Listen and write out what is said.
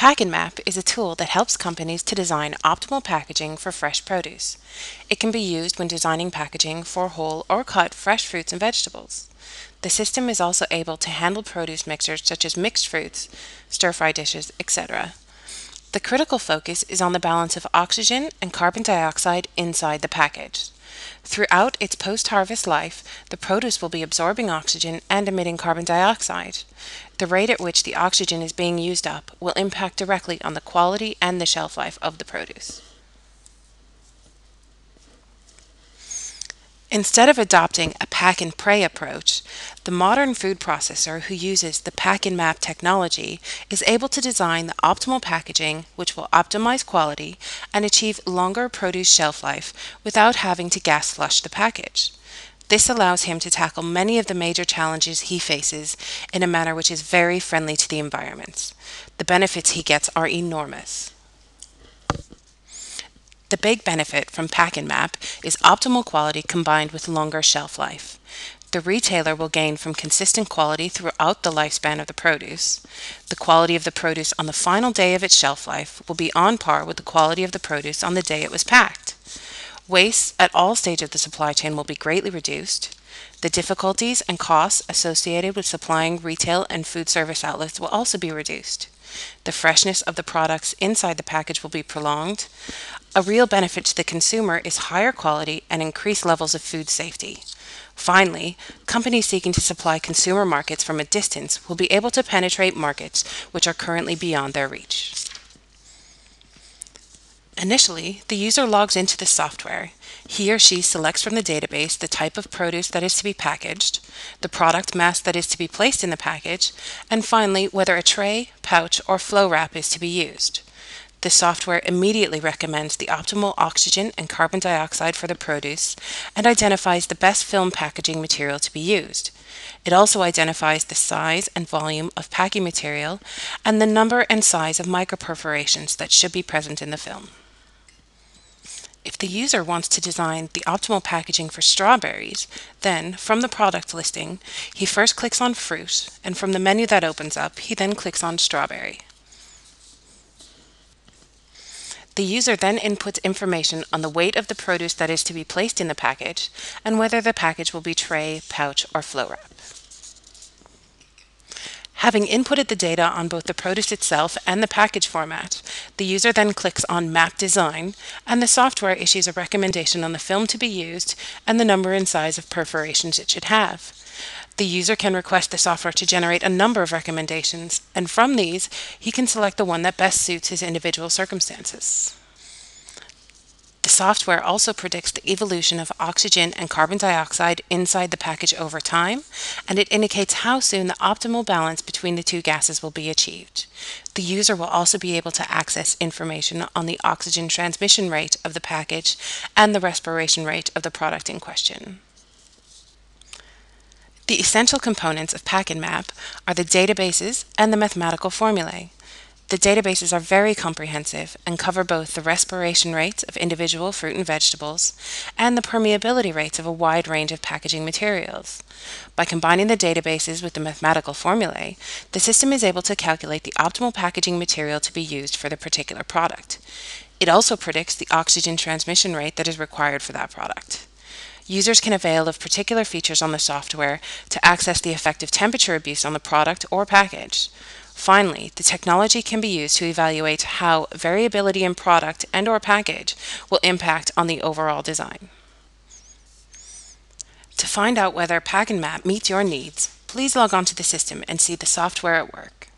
Pack-in-MAP is a tool that helps companies to design optimal packaging for fresh produce. It can be used when designing packaging for whole or cut fresh fruits and vegetables. The system is also able to handle produce mixtures such as mixed fruits, stir-fry dishes, etc. The critical focus is on the balance of oxygen and carbon dioxide inside the package. Throughout its post-harvest life, the produce will be absorbing oxygen and emitting carbon dioxide. The rate at which the oxygen is being used up will impact directly on the quality and the shelf life of the produce. Instead of adopting a pack-and-pray approach, the modern food processor who uses the Pack-in-MAP technology is able to design the optimal packaging which will optimize quality and achieve longer produce shelf life without having to gas flush the package. This allows him to tackle many of the major challenges he faces in a manner which is very friendly to the environment. The benefits he gets are enormous. The big benefit from Pack-in-MAP is optimal quality combined with longer shelf life. The retailer will gain from consistent quality throughout the lifespan of the produce. The quality of the produce on the final day of its shelf life will be on par with the quality of the produce on the day it was packed. Waste at all stages of the supply chain will be greatly reduced. The difficulties and costs associated with supplying retail and food service outlets will also be reduced. The freshness of the products inside the package will be prolonged. A real benefit to the consumer is higher quality and increased levels of food safety. Finally, companies seeking to supply consumer markets from a distance will be able to penetrate markets which are currently beyond their reach. Initially, the user logs into the software. He or she selects from the database the type of produce that is to be packaged, the product mass that is to be placed in the package, and finally, whether a tray, pouch, or flow wrap is to be used. The software immediately recommends the optimal oxygen and carbon dioxide for the produce and identifies the best film packaging material to be used. It also identifies the size and volume of packing material and the number and size of microperforations that should be present in the film. If the user wants to design the optimal packaging for strawberries, then, from the product listing, he first clicks on fruit, and from the menu that opens up, he then clicks on strawberry. The user then inputs information on the weight of the produce that is to be placed in the package and whether the package will be tray, pouch, or flow wrap. Having inputted the data on both the produce itself and the package format, the user then clicks on Map Design, and the software issues a recommendation on the film to be used and the number and size of perforations it should have. The user can request the software to generate a number of recommendations, and from these, he can select the one that best suits his individual circumstances. The software also predicts the evolution of oxygen and carbon dioxide inside the package over time, and it indicates how soon the optimal balance between the two gases will be achieved. The user will also be able to access information on the oxygen transmission rate of the package and the respiration rate of the product in question. The essential components of Pack-in-MAP are the databases and the mathematical formulae. The databases are very comprehensive and cover both the respiration rates of individual fruit and vegetables and the permeability rates of a wide range of packaging materials. By combining the databases with the mathematical formulae, the system is able to calculate the optimal packaging material to be used for the particular product. It also predicts the oxygen transmission rate that is required for that product. Users can avail of particular features on the software to access the effective temperature abuse on the product or package. Finally, the technology can be used to evaluate how variability in product and/or package will impact on the overall design. To find out whether Pack-in-MAP meets your needs, please log on to the system and see the software at work.